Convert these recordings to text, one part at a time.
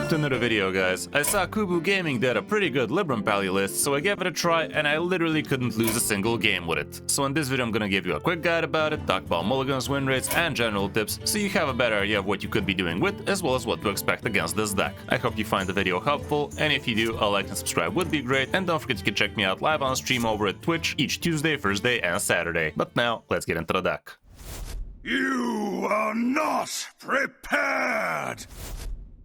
Welcome to another video, guys. I saw Kubu Gaming did a pretty good Libram Pally list, so I gave it a try and I literally couldn't lose a single game with it. So in this video I'm gonna give you a quick guide about it, talk about mulligans, win rates, and general tips, so you have a better idea of what you could be doing with, as well as what to expect against this deck. I hope you find the video helpful, and if you do, a like and subscribe would be great, and don't forget you can check me out live on stream over at Twitch each Tuesday, Thursday, and Saturday. But now, let's get into the deck. You are not prepared!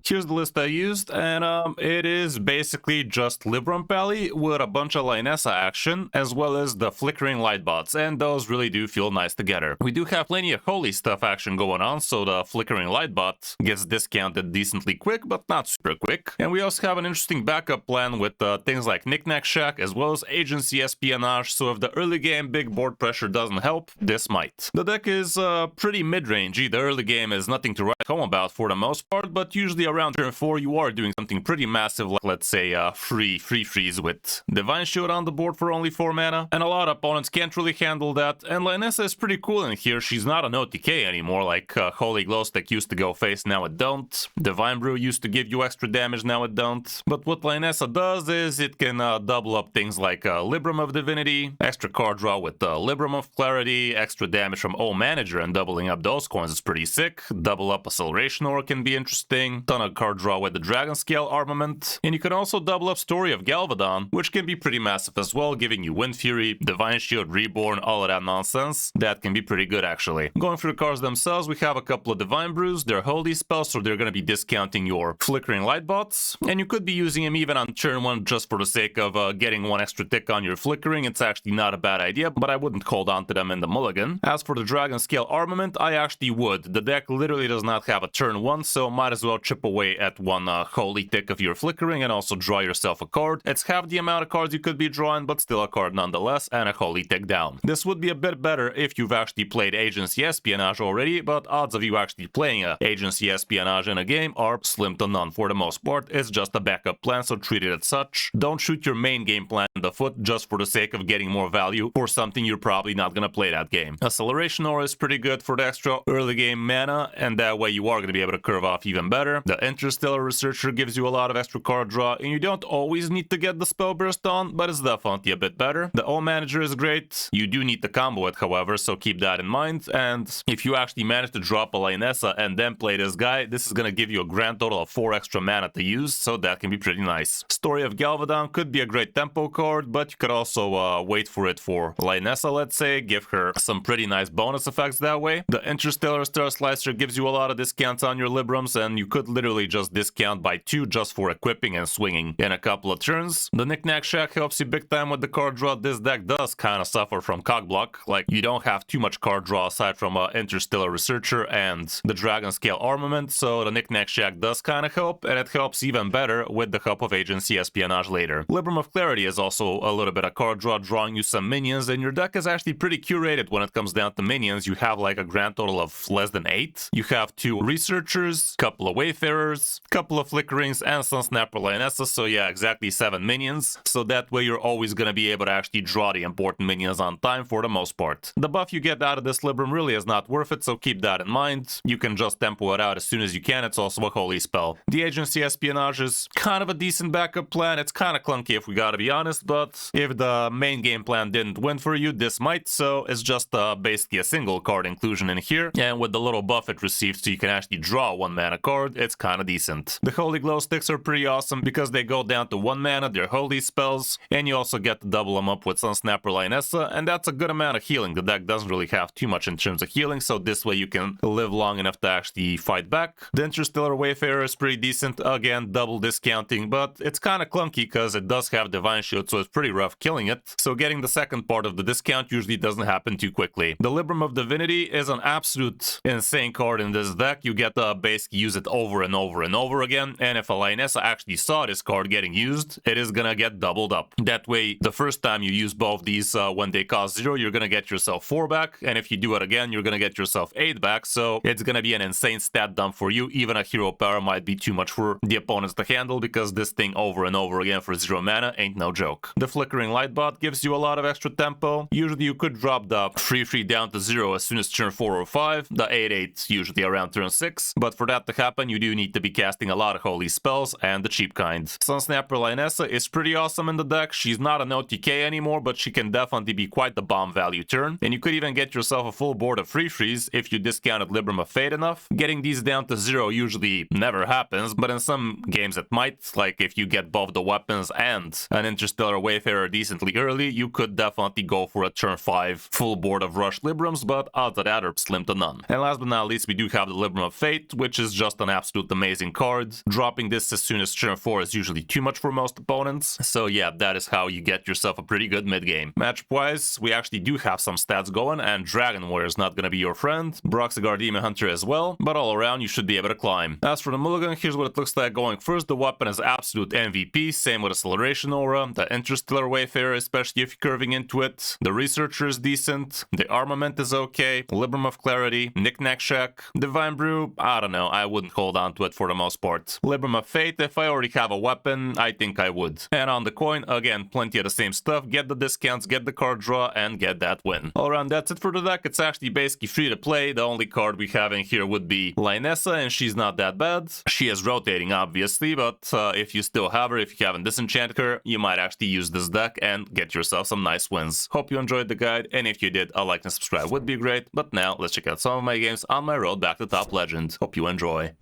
Here's the list I used, and it is basically just Libram Pally with a bunch of Lionessa action, as well as the flickering light bots, and those really do feel nice together. We do have plenty of holy stuff action going on, so the flickering light bot gets discounted decently quick, but not super quick. And we also have an interesting backup plan with things like Knick-Knack Shack, as well as agency espionage, so if the early game big board pressure doesn't help, this might. The deck is pretty mid-rangey. The early game is nothing to write home about for the most part, but usually around turn 4 you are doing something pretty massive, like let's say free freeze with Divine Shield on the board for only 4 mana, and a lot of opponents can't really handle that, and Lionessa is pretty cool in here. She's not an OTK anymore, like Holy Glowstick used to go face, now it don't. Divine Brew used to give you extra damage, now it don't. But what Lionessa does is it can double up things like Libram of Divinity, extra card draw with Libram of Clarity, extra damage from O Manager, and doubling up those coins is pretty sick. Double up Acceleration Aura can be interesting. Ton of card draw with the Dragon Scale Armament, and you can also double up Story of Galvadon, which can be pretty massive as well, giving you Wind Fury, Divine Shield, Reborn, all of that nonsense. That can be pretty good actually. Going through the cards themselves, we have a couple of Divine Brews. They're holy spells, so they're going to be discounting your Flickering Light bots, and you could be using them even on turn 1 just for the sake of getting one extra tick on your Flickering. It's actually not a bad idea, but I wouldn't hold on to them in the mulligan. As for the Dragon Scale Armament, I actually would. The deck literally does not have a turn 1, so might as well chip away at one holy tick of your Flickering and also draw yourself a card. It's half the amount of cards you could be drawing, but still a card nonetheless, and a holy tick down. This would be a bit better if you've actually played Agency Espionage already, but odds of you actually playing Agency Espionage in a game are slim to none for the most part. It's just a backup plan, so treat it as such. Don't shoot your main game plan in the foot just for the sake of getting more value for something you're probably not gonna play that game. Acceleration Aura is pretty good for the extra early game mana, and that way you are gonna be able to curve off even better. The Interstellar Researcher gives you a lot of extra card draw, and you don't always need to get the Spell Burst on, but it's definitely a bit better. The O Manager is great. You do need to combo it, however, so keep that in mind. And if you actually manage to drop a Lionessa and then play this guy, this is gonna give you a grand total of 4 extra mana to use, so that can be pretty nice. Story of Galvadon could be a great tempo card, but you could also wait for it for Lionessa, let's say, give her some pretty nice bonus effects that way. The Interstellar Star Slicer gives you a lot of discounts on your Librams, and you could literally just discount by 2 just for equipping and swinging in a couple of turns. The Knick-Knack Shack helps you big time with the card draw. This deck does kind of suffer from cockblock, like you don't have too much card draw aside from Interstellar Researcher and the Dragon Scale Armament, so the Knick-Knack Shack does kind of help, and it helps even better with the help of Agency Espionage later. Libram of Clarity is also a little bit of card draw, drawing you some minions, and your deck is actually pretty curated when it comes down to minions. You have like a grand total of less than 8. You have 2 Researchers, couple of Wayfarers, couple of Flickerings, and some Snapper Lionessa, so yeah, exactly 7 minions. So that way you're always gonna be able to actually draw the important minions on time for the most part. The buff you get out of this Libram really is not worth it, so keep that in mind. You can just tempo it out as soon as you can. It's also a holy spell. The Agency Espionage is kind of a decent backup plan. It's kind of clunky if we gotta be honest, but if the main game plan didn't win for you, this might, so it's just basically a single card inclusion in here, and with the little buff it receives so you can actually draw 1 mana card, it's kind of decent. The Holy Glow Sticks are pretty awesome because they go down to 1 mana, they're holy spells, and you also get to double them up with some Snapper Lionessa, and that's a good amount of healing. The deck doesn't really have too much in terms of healing, so this way you can live long enough to actually fight back. The Interstellar Wayfarer is pretty decent, again, double discounting, but it's kind of clunky because it does have Divine Shield, so it's pretty rough killing it, so getting the second part of the discount usually doesn't happen too quickly. The Libram of Divinity is an absolute insane card in this deck. You get to basically use it over and over and over again, and if a Lionessa actually saw this card getting used, it is gonna get doubled up. That way, the first time you use both these when they cost 0, you're gonna get yourself 4 back, and if you do it again, you're gonna get yourself 8 back, so it's gonna be an insane stat dump for you. Even a hero power might be too much for the opponents to handle, because this thing over and over again for 0 mana ain't no joke. The Flickering Light bot gives you a lot of extra tempo. Usually you could drop the 3/3 down to 0 as soon as turn 4 or 5, the 8/8 usually around turn 6, but for that to happen you do need to be casting a lot of holy spells and the cheap kind. Sunsnapper Lionessa is pretty awesome in the deck. She's not an OTK anymore, but she can definitely be quite the bomb value turn. And you could even get yourself a full board of free freeze if you discounted Libram of Fate enough. Getting these down to 0 usually never happens, but in some games it might, like if you get both the weapons and an Interstellar Wayfarer decently early, you could definitely go for a turn 5 full board of Rush Librams, but odds of that are slim to none. And last but not least, we do have the Libram of Fate, which is just an absolute amazing card. Dropping this as soon as turn 4 is usually too much for most opponents, so yeah, that is how you get yourself a pretty good mid-game. Matchup-wise, we actually do have some stats going, and Dragon Warrior is not gonna be your friend, Broxigar Demon Hunter as well, but all around you should be able to climb. As for the mulligan, here's what it looks like going first. The weapon is absolute MVP, same with Acceleration Aura, the Interstellar Wayfarer, especially if you're curving into it, the Researcher is decent, the Armament is okay, Libram of Clarity, Knick-Knack Shack, Divine Brew, I don't know, I wouldn't hold on to it for the most part. Libram of Fate, if I already have a weapon, I think I would. And on the coin, again, plenty of the same stuff, get the discounts, get the card draw, and get that win. All around, that's it for the deck. It's actually basically free to play. The only card we have in here would be Lionessa, and she's not that bad. She is rotating, obviously, but if you still have her, if you haven't disenchanted her, you might actually use this deck and get yourself some nice wins. Hope you enjoyed the guide, and if you did, a like and subscribe would be great. But now, let's check out some of my games on my road back to top legend. Hope you enjoy.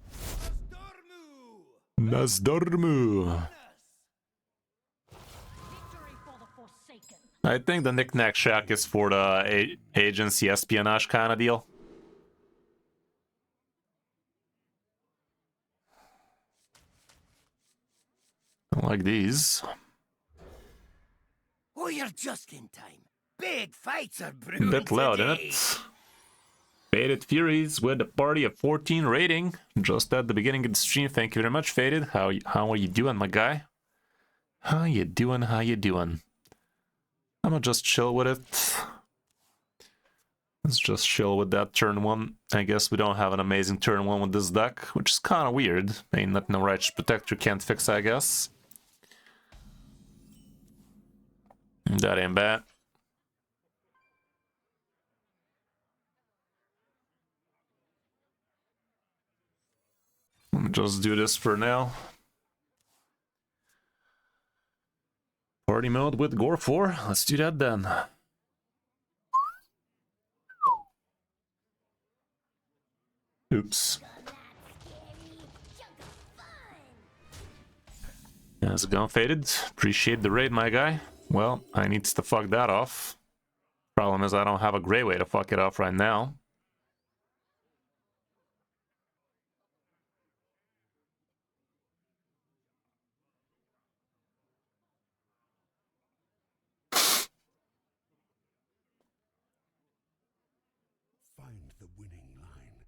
Nasdormu. I think the Knick-Knack Shack is for the agency espionage kind of deal. I like these. Oh, you're just in time. Big fights are brewing Bit loud, today. isn't it? Faded Furies with a party of 14 rating. Just at the beginning of the stream. Thank you very much, Faded. How are you doing, my guy? How you doing? How you doing? I'm gonna just chill with it. Let's just chill with that turn 1. I guess we don't have an amazing turn 1 with this deck, which is kind of weird. Ain't nothing no Righteous Protector can't fix, I guess. That ain't bad. Let me just do this for now. Party mode with Gore 4. Let's do that then. Oops. How's it going, Faded? Appreciate the raid, my guy. Well, I need to fuck that off. Problem is I don't have a great way to fuck it off right now. Find the winning line.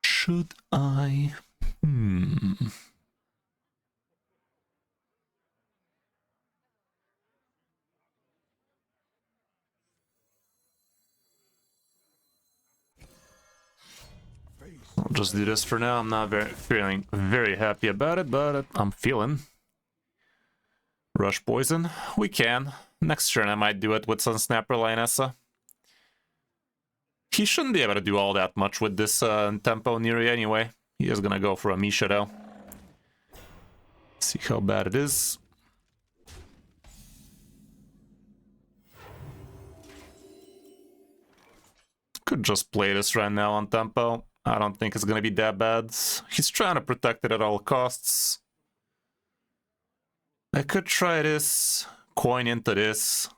Should I? I'll just do this for now. I'm not feeling very happy about it, but I'm feeling. Rush Poison. We can. Next turn I might do it with Sunsnapper Lionessa. He shouldn't be able to do all that much with this tempo Neri anyway. He is gonna go for a Misha though. See how bad it is. Could just play this right now on tempo. I don't think it's gonna be that bad. He's trying to protect it at all costs. I could try this, coin into this.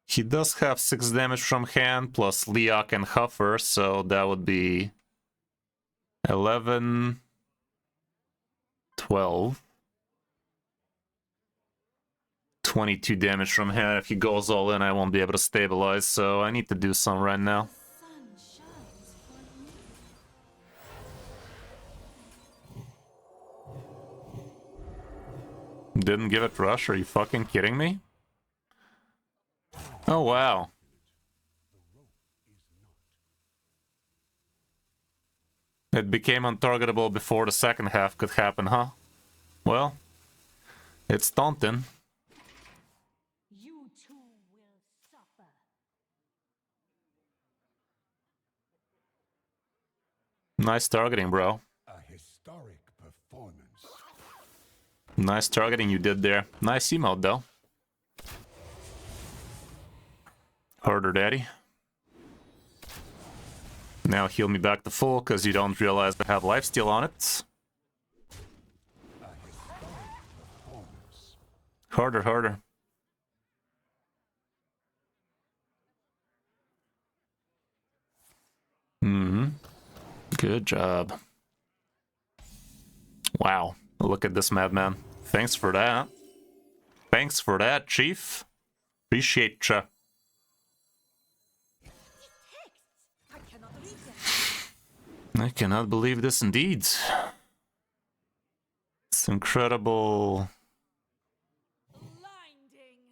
He does have 6 damage from hand, plus Leok and Huffer, so that would be 11, 12. 22 damage from hand. If he goes all in, I won't be able to stabilize, so I need to do some right now. Didn't give it rush? Are you fucking kidding me? Oh, wow. It became untargetable before the second half could happen, huh? Well, it's daunting. You too will suffer. Nice targeting, bro. A historic performance. Nice targeting you did there. Nice emote, though. Harder, daddy. Now heal me back to full, because you don't realize I have lifesteal on it. A historic performance. Harder, harder. Good job. Wow. Look at this madman. Thanks for that. Thanks for that, Chief. Appreciate ya. I cannot read them. I cannot believe this indeed. It's incredible. Blinding.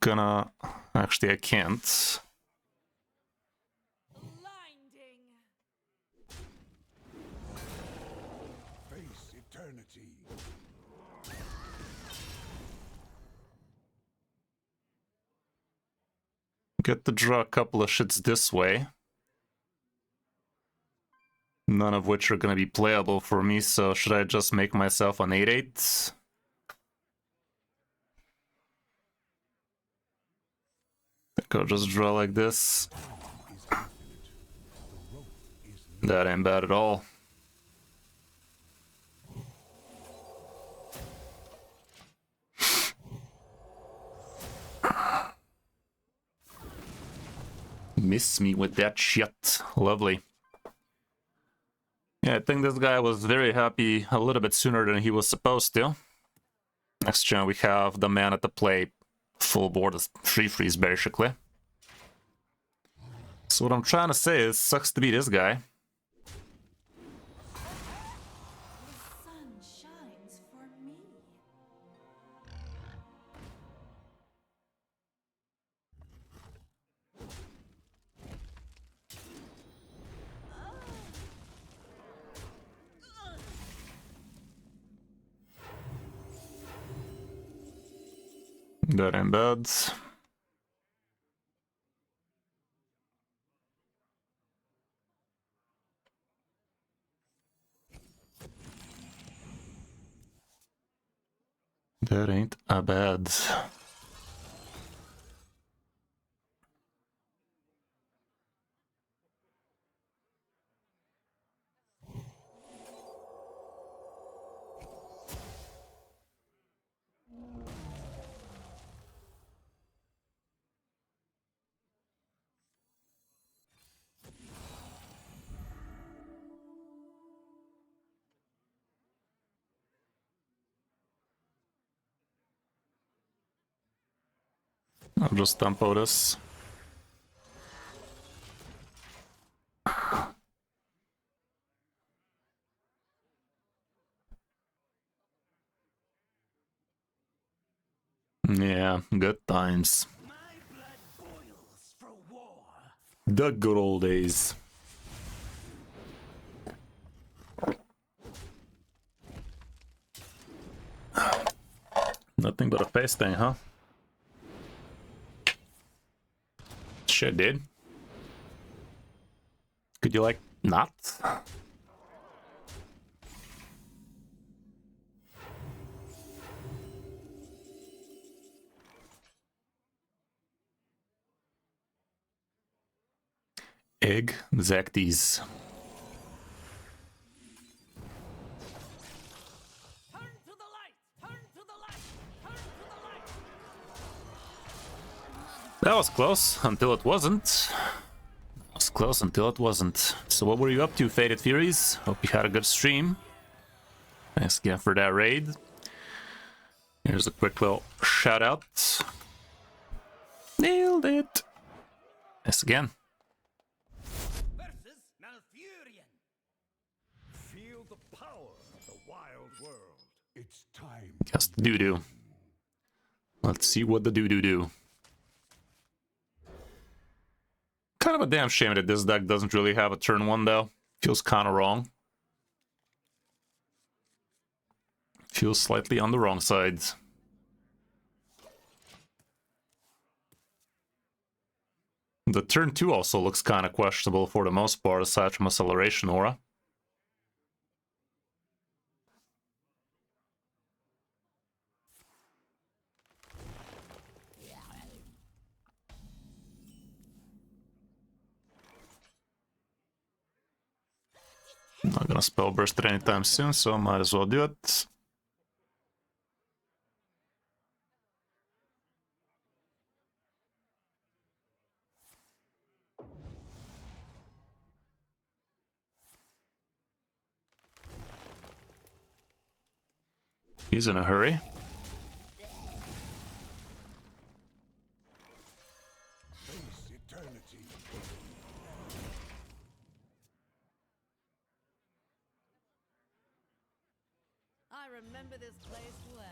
Gonna... Actually, I can't. Blinding. Face eternity. Get to draw a couple of shits this way. None of which are gonna be playable for me, so should I just make myself an 8/8? I think I'll just draw like this. That ain't bad at all. Miss me with that shit. Lovely. Yeah, I think this guy was very happy a little bit sooner than he was supposed to. Next turn we have the man at the play. Full board is free freeze basically. So what I'm trying to say is, sucks to be this guy. The sun shines for me. That ain't bad. That ain't a bad. I'll just tempo this. Yeah, good times. My blood boils for war. The good old days. Nothing but a face thing, huh? Shit, dude. Could you, like, not? Exacties. Turn to the light! Turn to the light! Turn to the light! That was close until it wasn't. That was close until it wasn't. So what were you up to, Faded Furies? Hope you had a good stream. Thanks again for that raid. Here's a quick little shout out. Nailed it. Thanks again. Versus Malfurion. Feel the power of the wild world. It's time. Just doo-doo. Let's see what the doo-doo do. Kind of a damn shame that this deck doesn't really have a turn one, though. Feels kind of wrong. Feels slightly on the wrong side. The turn 2 also looks kind of questionable for the most part, aside from acceleration aura. Not gonna spell burst it anytime soon, so might as well do it. He's in a hurry. Face eternity. I remember this place well.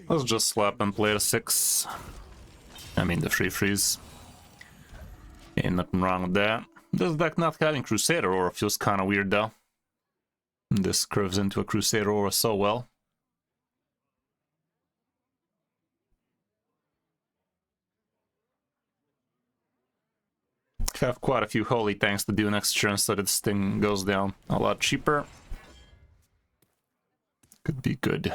Let's just slap and play the 6. I mean the free freeze. Ain't nothing wrong with that. This deck not having Crusader Aura feels kinda weird though. This curves into a Crusader Aura so well. Have quite a few holy tanks to do next turn so that this thing goes down a lot cheaper. Could be good.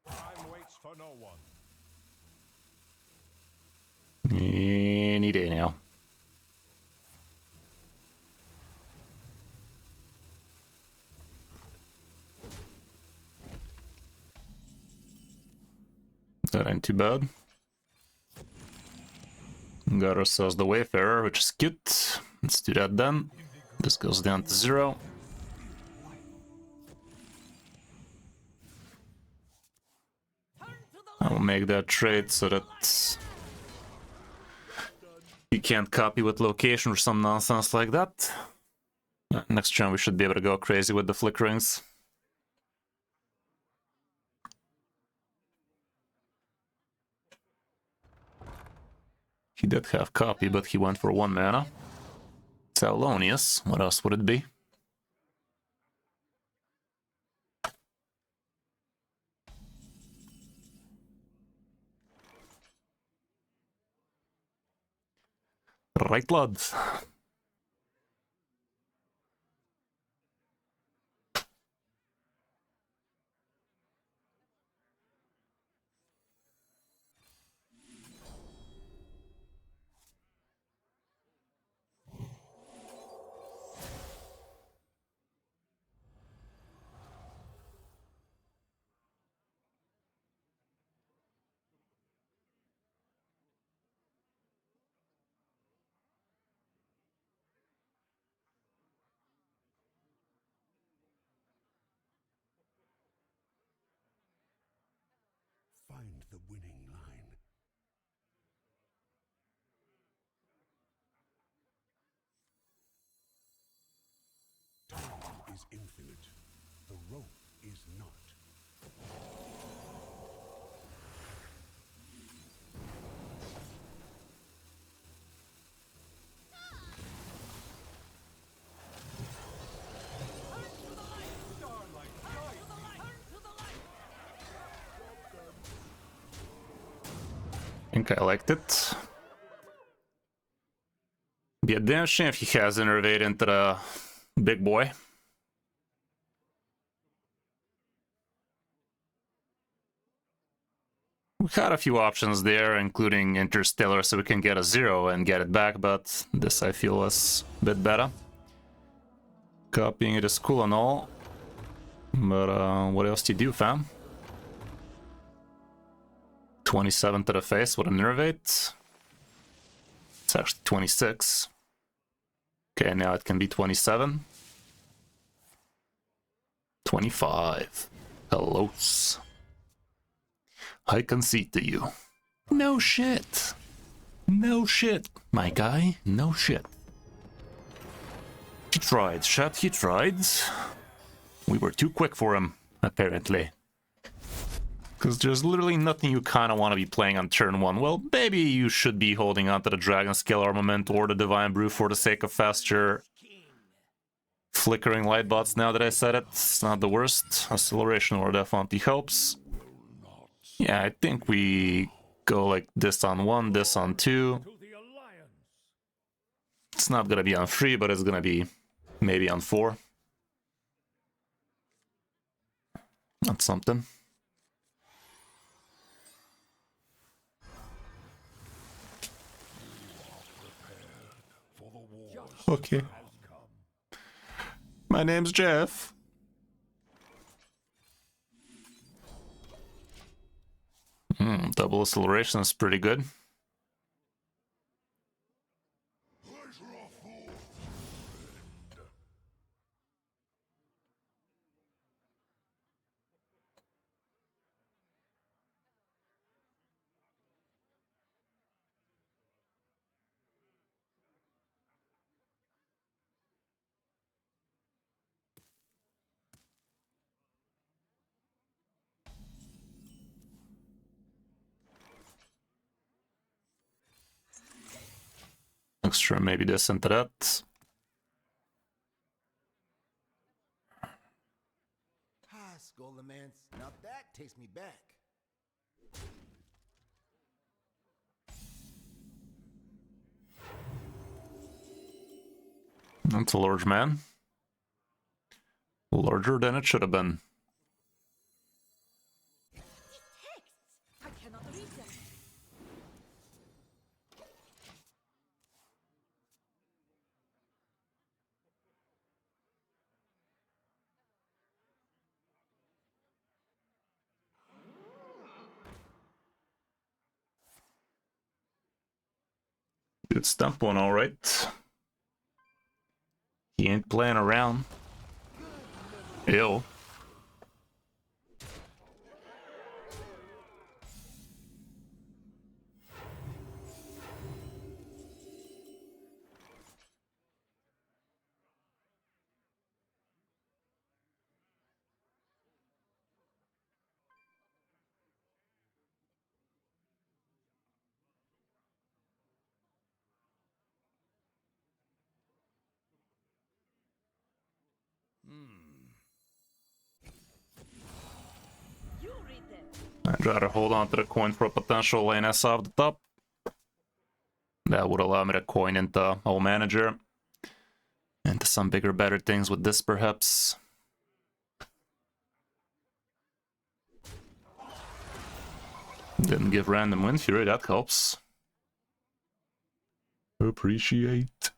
Time waits for no one. Any day now. That ain't too bad. Got ourselves the Wayfarer, which is cute. Let's do that then. This goes down to 0. I'll make that trade so that he can't copy with location or some nonsense like that. Next turn we should be able to go crazy with the flickerings. He did have copy, but he went for 1 mana. Salonius, what else would it be? Right, lads. Find the winning line. Time is infinite. The rope is not. I think I liked it. Be a damn shame if he has innervate into the big boy. We had a few options there, including Interstellar, so we can get a 0 and get it back, but this I feel was a bit better. Copying it is cool and all, but what else do you do, fam? 27 to the face with a Nervate. It's actually 26. Okay, now it can be 27. 25. Hello. I concede to you. No shit. No shit, my guy. No shit. He tried, chat, he tried. We were too quick for him, apparently. Because there's literally nothing you kind of want to be playing on turn 1. Well, maybe you should be holding on to the Dragon Scale Armament or the Divine Brew for the sake of faster flickering light bots. Now that I said it, it's not the worst. Acceleration or definitely helps. Yeah, I think we go like this on 1, this on 2. It's not gonna be on 3, but it's gonna be maybe on 4. That's something. Okay. My name's Jeff. Double acceleration is pretty good. Extra maybe this into that. Ah, Skullomance. Now that takes me back. That's a large man. Larger than it should have been. I cannot read them. Good stump one, alright. He ain't playing around. Ew. You read them. I'd rather hold on to the coin for a potential lane S off the top. That would allow me to coin into Old Manager. Into some bigger, better things with this, perhaps. Didn't give random Wind Fury, that helps. Appreciate.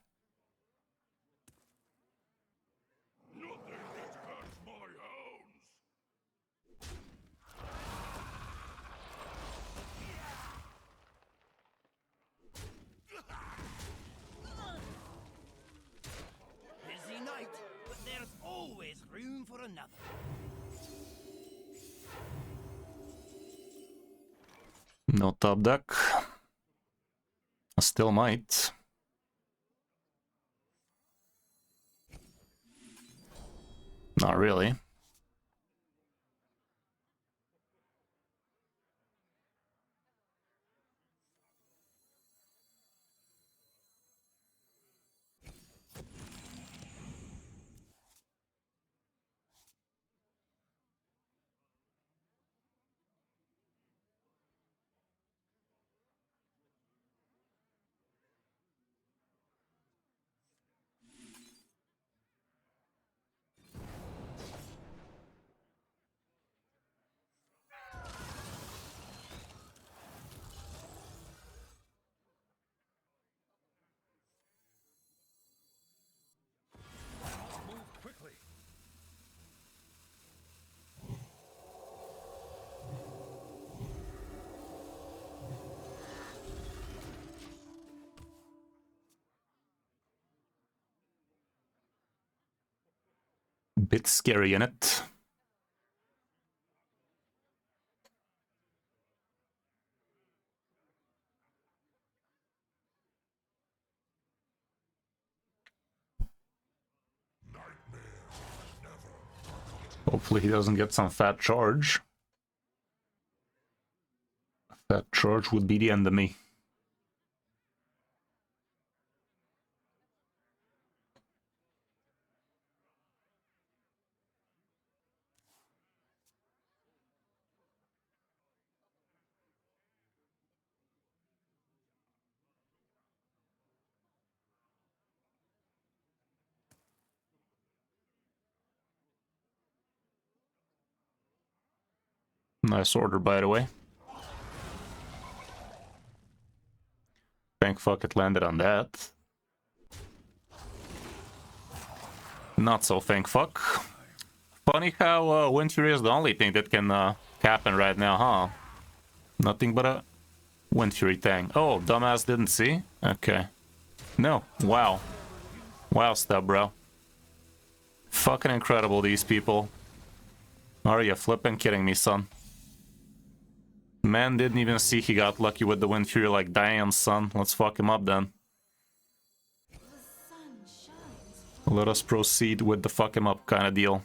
Busy night, but there's always room for another. No top deck. I still might. Not really. bit scary in it. Hopefully he doesn't get some fat charge. Fat charge would be the end of me. Nice order, by the way. Thank fuck it landed on that. Not so thank fuck. Funny how Wind Fury is the only thing that can happen right now, huh? Nothing but a Wind Fury thing. Oh, dumbass didn't see? Okay. No. Wow. Wow stuff, bro. Fucking incredible, these people. Are you flipping kidding me, son? Man didn't even see he got lucky with the Wind Fury, like, damn, son. Let's fuck him up then. Let us proceed with the fuck him up kind of deal.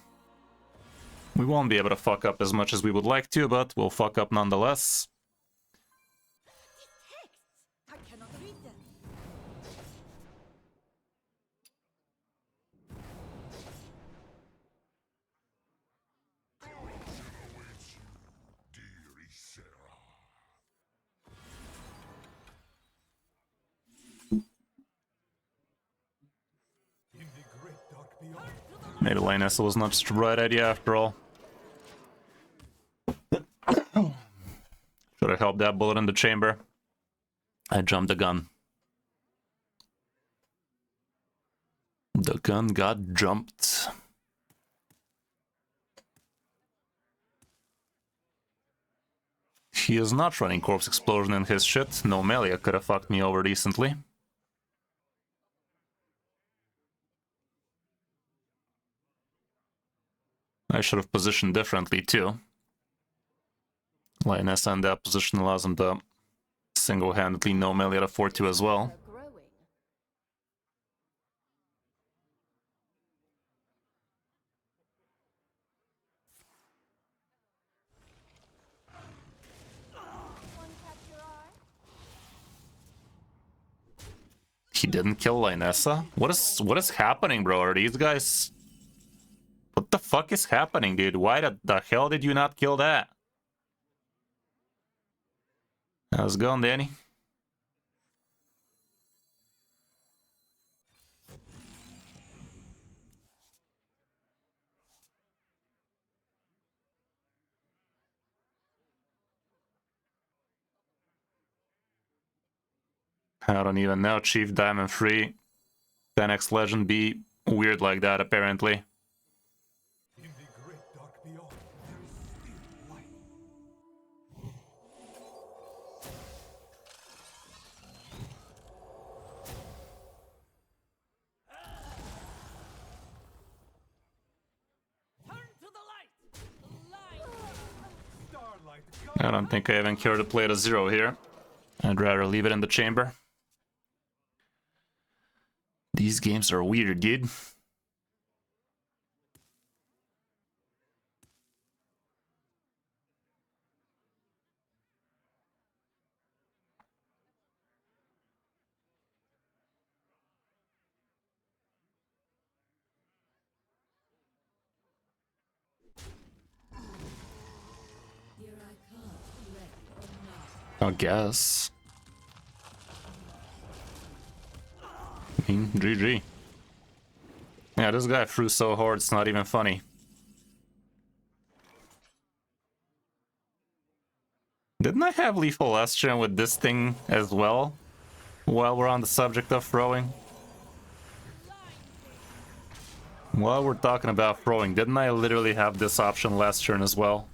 We won't be able to fuck up as much as we would like to, but we'll fuck up nonetheless. I cannot read them. Maybe Lionessa was not such a bright idea after all. Should have helped that bullet in the chamber. I jumped the gun. The gun got jumped. He is not running Corpse Explosion in his shit. No Melia could have fucked me over decently. I should have positioned differently too. Lionessa in that position allows him to single-handedly no melee at a 4-2 as well. He didn't kill Lionessa? What is happening, bro? Are these guys... What the fuck is happening, dude? Why the hell did you not kill that? How's it going, Danny? I don't even know. Chief Diamond Free. 10x Legend be weird like that, apparently. In the great dark beyond, there is still light. Turn to the light. Starlight, I don't think I even care to play at a 0 here. I'd rather leave it in the chamber. These games are weird, dude. I guess. I mean, GG. Yeah, this guy threw so hard, it's not even funny. Didn't I have Lethal Estion with this thing as well? While we're on the subject of throwing? While we're talking about throwing, didn't I literally have this option last turn as well?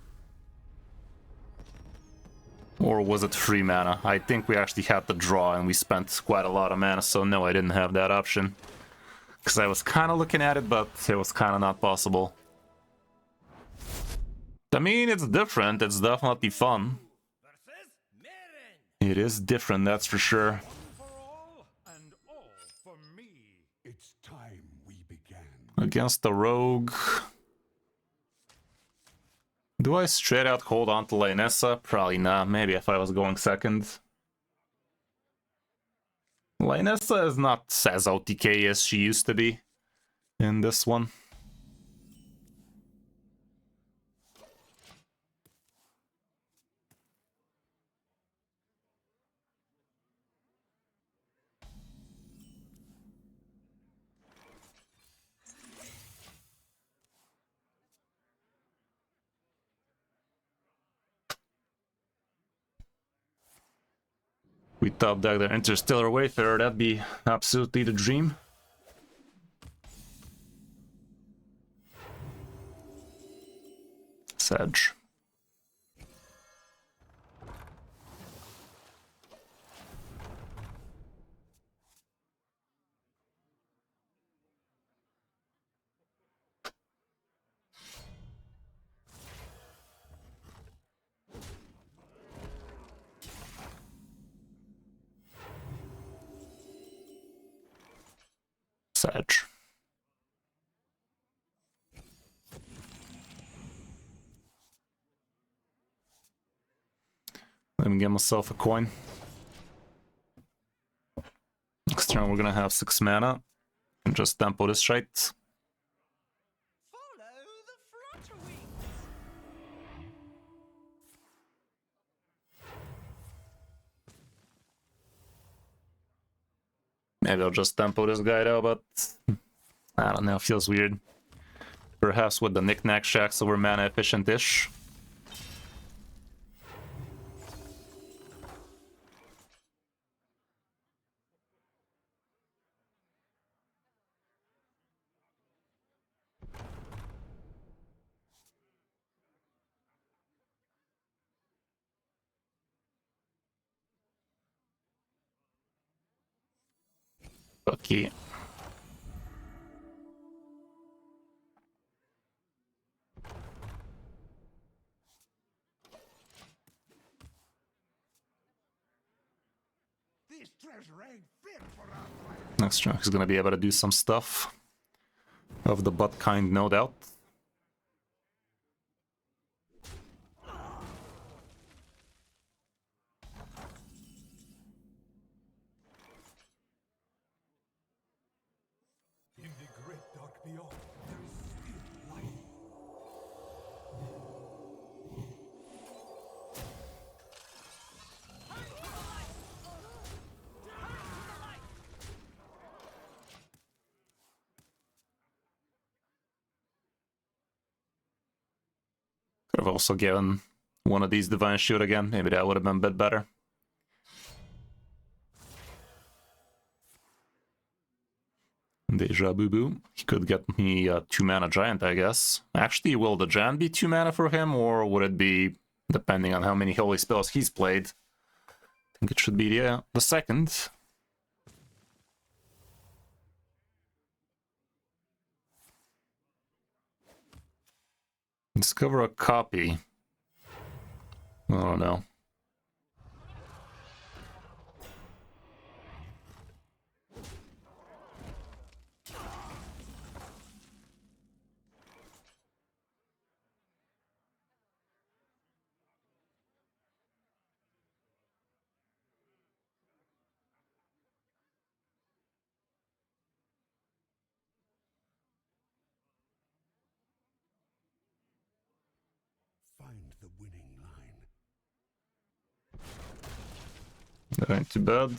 Or was it 3 mana? I think we actually had to draw and we spent quite a lot of mana, so no, I didn't have that option. Because I was kind of looking at it, but it was kind of not possible. I mean, it's different. It's definitely fun. Versus Meren. It is different, that's for sure. For all and all for me. It's time we began. Against the rogue. Do I straight out hold on to Lionessa? Probably not. Maybe if I was going second. Lionessa is not as OTK as she used to be in this one. We top deck the Interstellar Wayfarer, that'd be absolutely the dream. Sedge. Sedge. Let me get myself a coin. Next turn we're gonna have 6 mana. And just tempo this shite. Follow the flutter wings. Maybe I'll just tempo this guy though, but I don't know, feels weird. Perhaps with the knick-knack shacks over mana efficient-ish. Okay. This treasure ain't fit for our life. Next turn he's gonna be able to do some stuff. Of the butt kind, no doubt. In the great dark beyond, there is still light. Could have also given one of these Divine Shield again. Maybe that would have been a bit better. Deja Boo Boo. He could get me a 2-mana Giant, I guess. Actually, will the Giant be 2 mana for him, or would it be, depending on how many Holy Spells he's played? I think it should be the second. Discover a copy. I don't know. Find the winning line. That ain't too bad.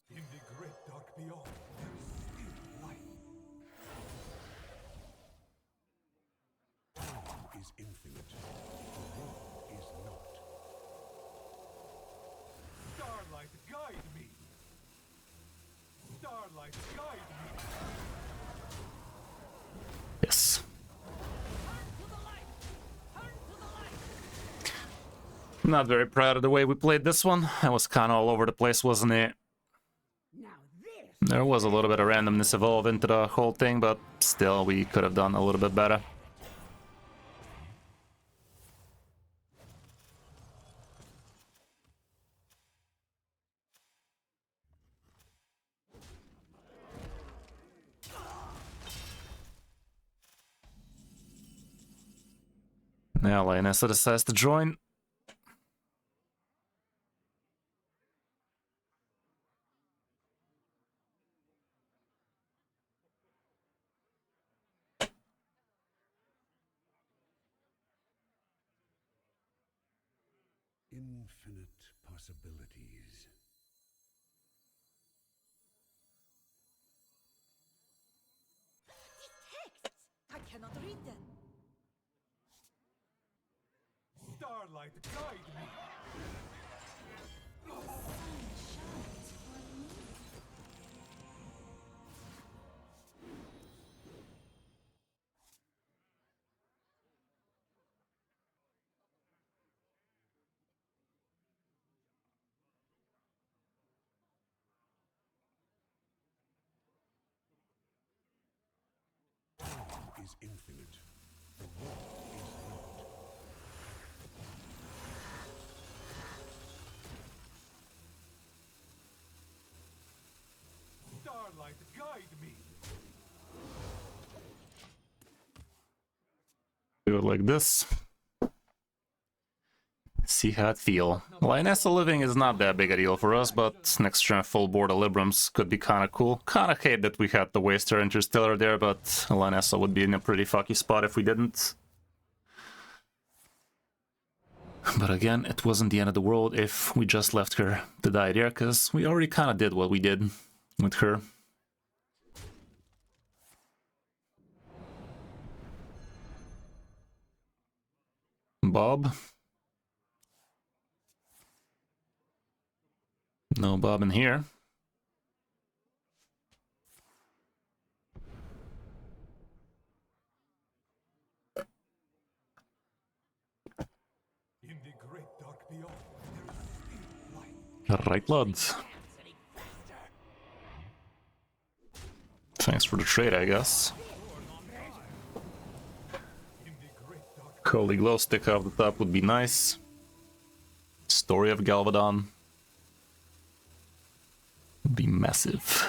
In the great dark beyond, there is still light. Yes. Not very proud of the way we played this one. I was kind of all over the place, wasn't it? Now this There was a little bit of randomness evolved into the whole thing, but still, we could have done a little bit better. Now Lionessa decides to join. Infinite possibilities. Texts! I cannot read them. Starlight, guide me! Is infinite. The world is not. Starlight, guide me! Do it like this. See how it feel. Lionessa living is not that big a deal for us, but next turn full board of Librams could be kinda cool. Kinda hate that we had to waste our Interstellar there, but Lionessa would be in a pretty fucky spot if we didn't. But again, it wasn't the end of the world if we just left her to die there, because we already kinda did what we did with her. Bob. No Bob in here. In the great dark beyond, there is still light. Right, lads. Thanks for the trade, I guess. In the great dark Holy glow stick off the top would be nice. Story of Galvadon. Would be massive.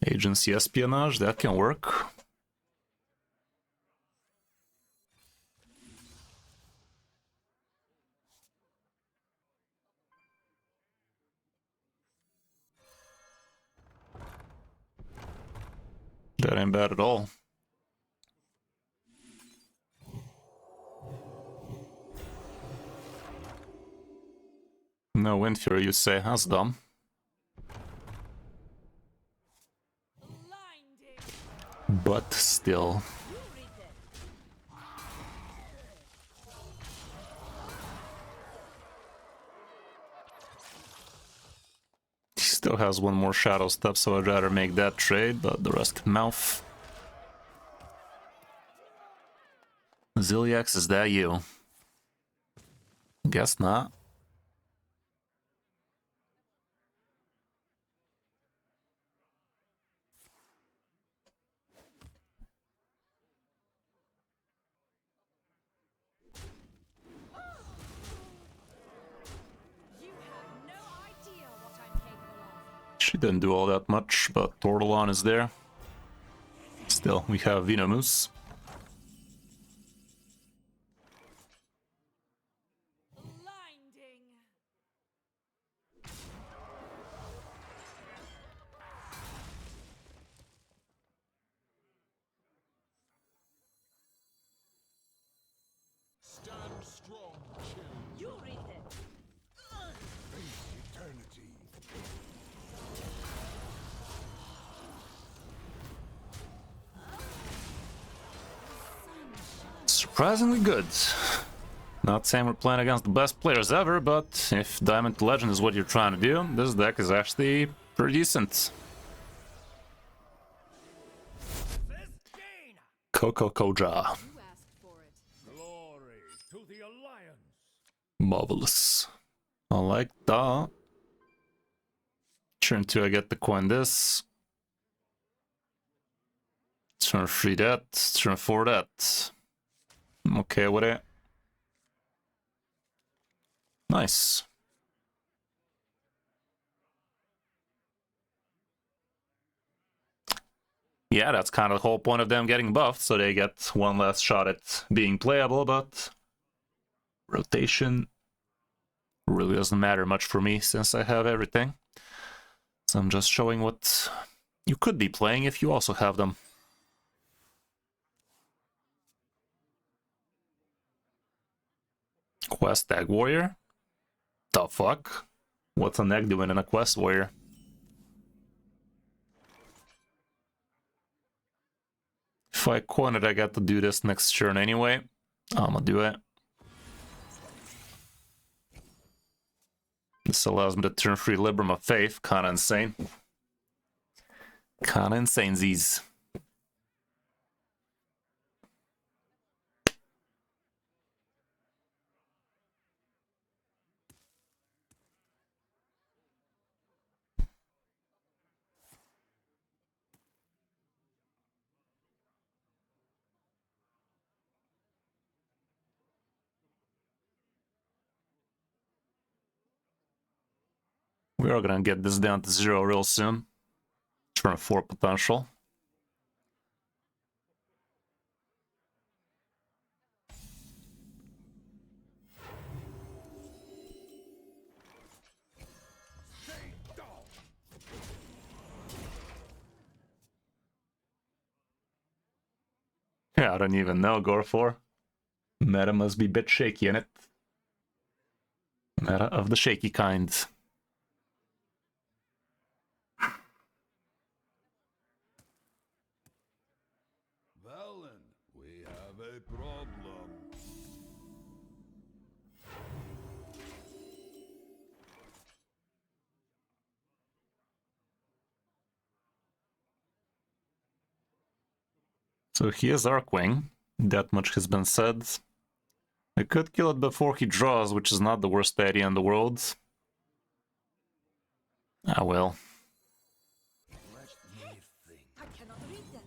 Agency espionage, that can work. That ain't bad at all. No Wind Fury, you say? That's dumb. Blinding! But still. You read them. He still has one more Shadow Step, so I'd rather make that trade, but the rest can mouth. Ziliax, is that you? Guess not. You have no idea what I'm capable of. She didn't do all that much, but Tortolon is there. Still, we have Venomous. Blinding! stand strong, chill. You read them. Eternity. Surprisingly good. Not saying we're playing against the best players ever, but if Diamond to Legend is what you're trying to do, this deck is actually pretty decent. Coco Koja. You asked for it. Glory to the Alliance. Marvelous. I like that. Turn 2, I get the coin this. Turn 3 that. Turn 4 that. I'm okay with it. Nice. Yeah, that's kind of the whole point of them getting buffed, so they get one last shot at being playable, but rotation really doesn't matter much for me since I have everything. So I'm just showing what you could be playing if you also have them. Quest Tag Warrior? The fuck? What's an egg doing in a Quest Warrior? If I coin it, I got to do this next turn anyway. I'm gonna do it. This allows me to turn 3 Libram of Faith. Kinda insane. Kinda insane, Z's. We are gonna get this down to 0 real soon. Turn 4 potential. Yeah, I don't even know, Gore4. Meta must be a bit shaky in it. Meta of the shaky kind. Valen, we have a problem. So he is Arcwing. That much has been said. I could kill it before he draws, which is not the worst idea in the world. Ah well. Let me think. I cannot read them.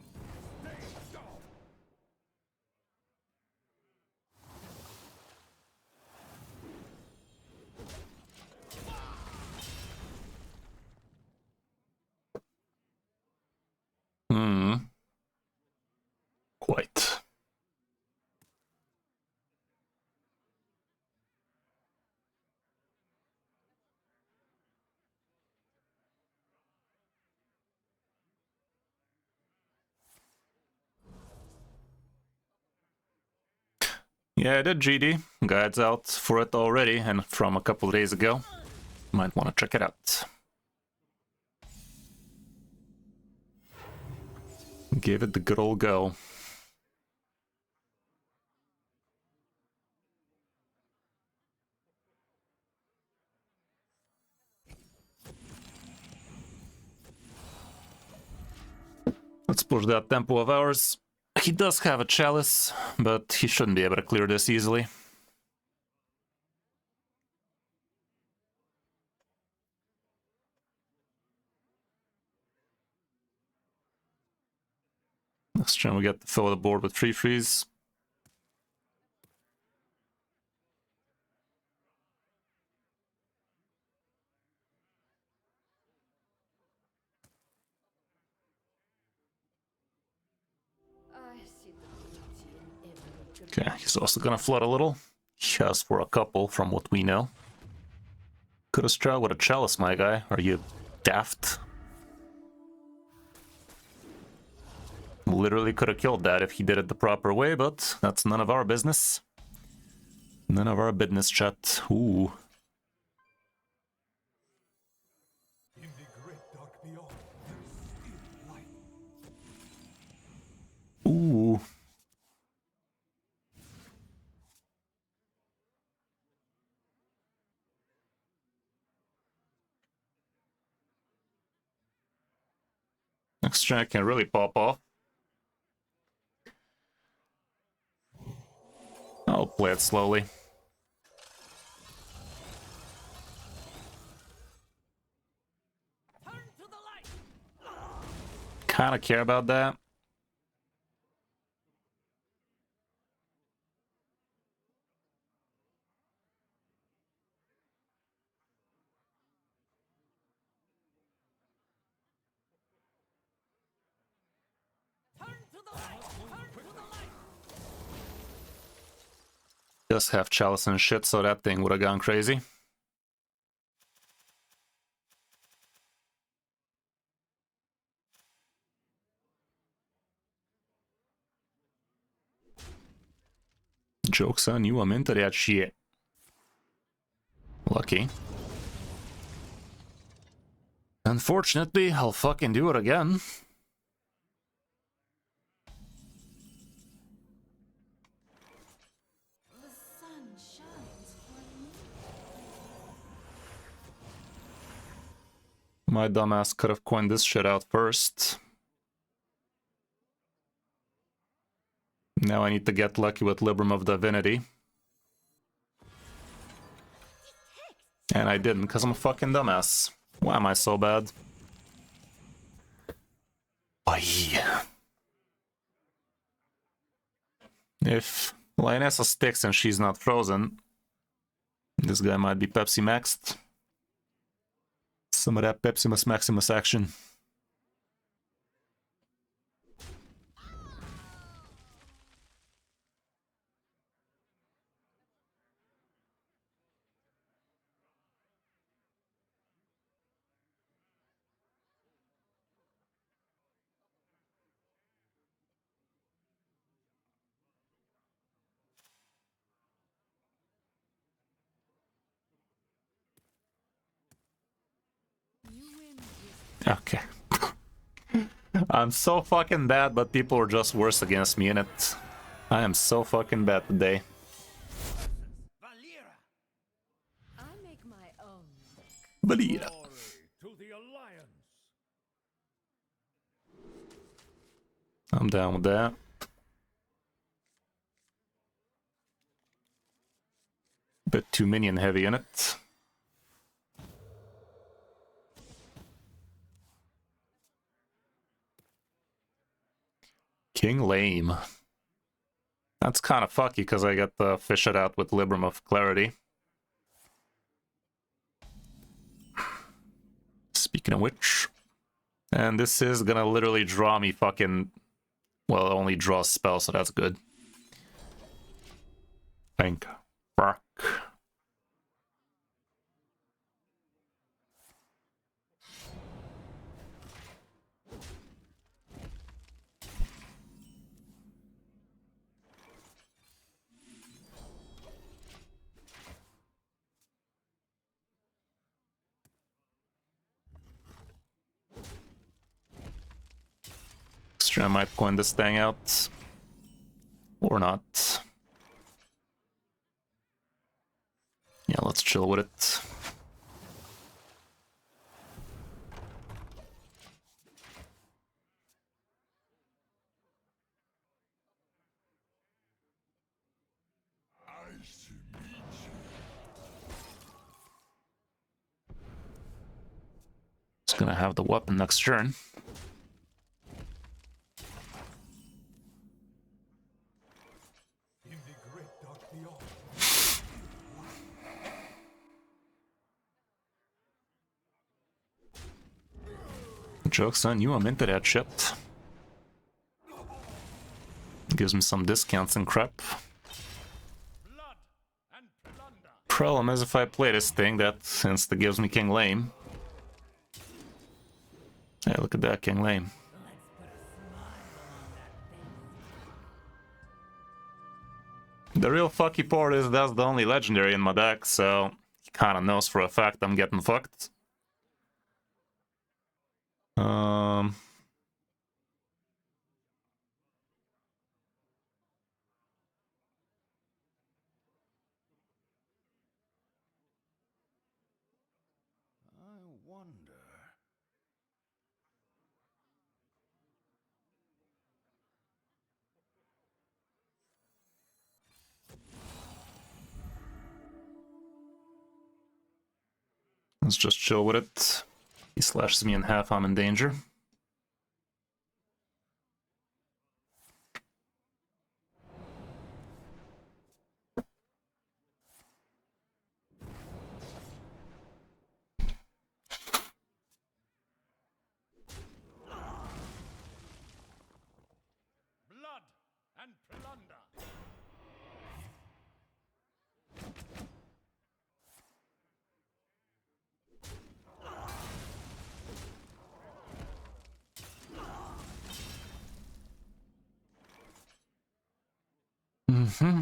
Hmm. Quite. Yeah, I did GD. Guide's out for it already, and from a couple days ago. Might want to check it out. Give it the good old go. Let's push that tempo of ours. He does have a chalice, but he shouldn't be able to clear this easily. Next turn we get to fill the board with 3 freeze. I see the beauty in every good. Okay, he's also gonna flood a little. He has for a couple, from what we know. Could have struck with a chalice, my guy. Are you daft? Literally could have killed that if he did it the proper way, but that's none of our business. None of our business, chat. Ooh. In the great dark beyond, there is still light. Ooh. Next turn can really pop off. play it slowly. Turn to the light. Kinda care about that. Turn to the light. Turn to the light. Just have chalice and shit, so that thing would have gone crazy. Joke's on you, I'm into that shit. Lucky. Unfortunately, I'll fucking do it again. The sun shines for me. My dumbass could have coined this shit out first. Now I need to get lucky with Libram of Divinity. And I didn't, because I'm a fucking dumbass. Why am I so bad? Aye. If Lionessa sticks and she's not frozen, this guy might be Pepsi maxed. Some of that Pepsimus Maximus action. You win with Okay. I'm so fucking bad, but people are just worse against me in it. I am so fucking bad today. Valera. I make my own. But yeah. Glory to the Alliance. I'm down with that. Bit too minion heavy in it. King Lame. That's kind of fucky because I get to fish it out with Libram of Clarity. Speaking of which, and this is gonna literally draw me fucking, well, only draw spell, so that's good. Thank fuck. I might coin this thing out. Or not. Yeah, let's chill with it. Just gonna have the weapon next turn. In the great dark beyond. Joke's on you, I'm into that shit. Gives me some discounts and crap. Blood and plunder. Problem is if I play this thing, that insta gives me King Lame. Hey, look at that, King Lame. The real fucky part is that's the only legendary in my deck, so he kinda knows for a fact I'm getting fucked. I wonder. Let's just chill with it. He slashes me in half, I'm in danger. Blood and plunder. Mm-hmm.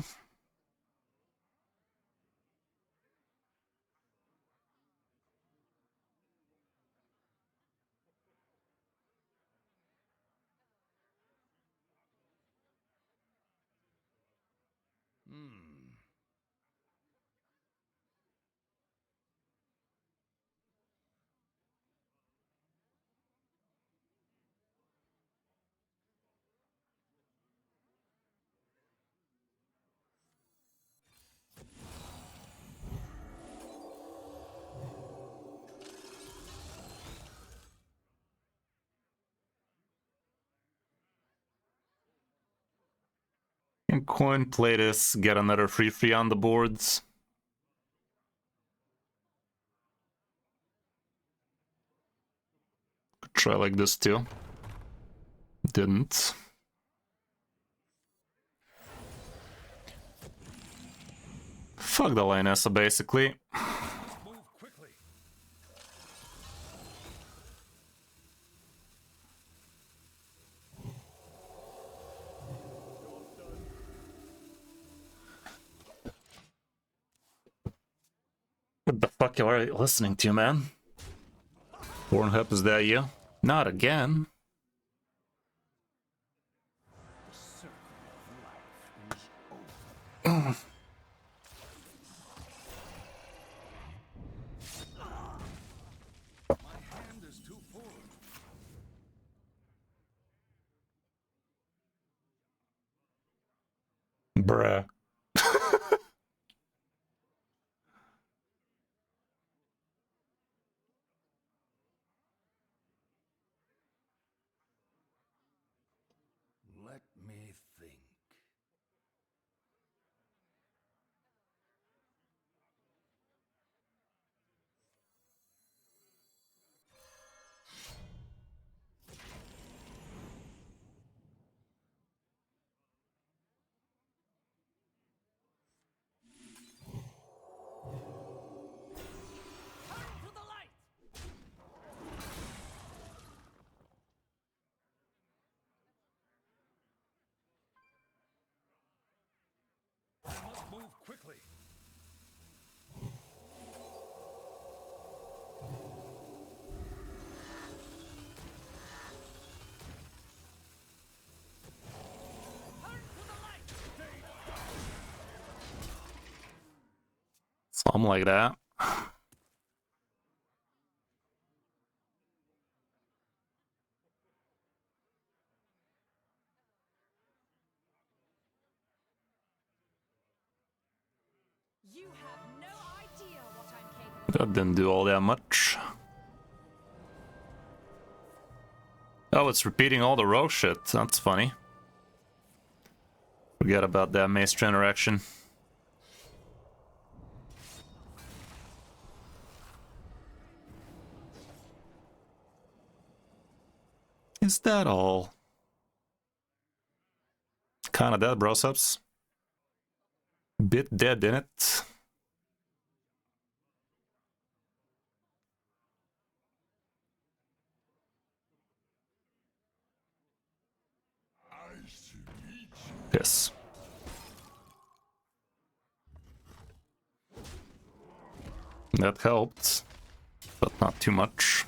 Can coin play this, get another free on the boards. Could try like this too. Didn't. Fuck the Lionessa, basically. Move quickly. What the fuck are you listening to, man? Pornhub, is that you? Not again. The circle of life is over. My hand is too full. Bruh. Let me think. Turn to the light! I must move quickly. Turn to the light! Something like that. You have no idea what I'm capable of. That didn't do all that much. Oh, it's repeating all the rogue shit. That's funny. Forget about that maestro interaction. Is that all? Kinda dead, bro subs. Bit dead in it. Yes. That helped, but not too much.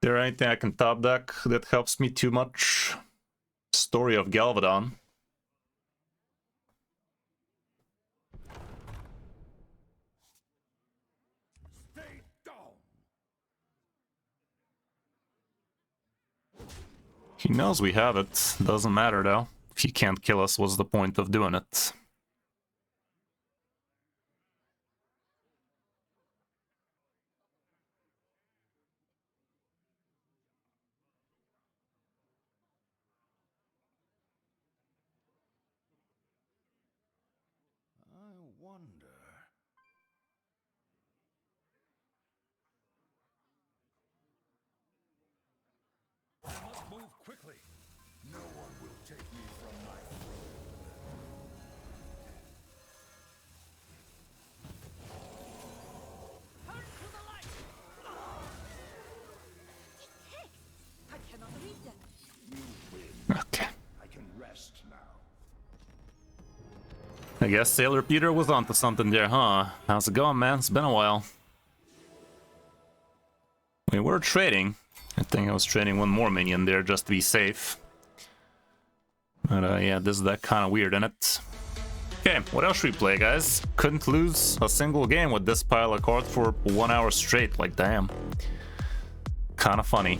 There anything I can top deck that helps me too much? Story of Galvadon. Stay down. He knows we have it. Doesn't matter though. If he can't kill us, what's the point of doing it? wonder. I must move quickly. No one will take me from my Turn to the light. I cannot read them. Okay. I can rest now. I guess Sailor Peter was onto something there, huh? How's it going, man? It's been a while. We were trading. I think I was trading one more minion there just to be safe. But yeah, this is that kind of weird, isn't it? Okay, what else should we play, guys? Couldn't lose a single game with this pile of cards for 1 hour straight. Like, damn. Kind of funny.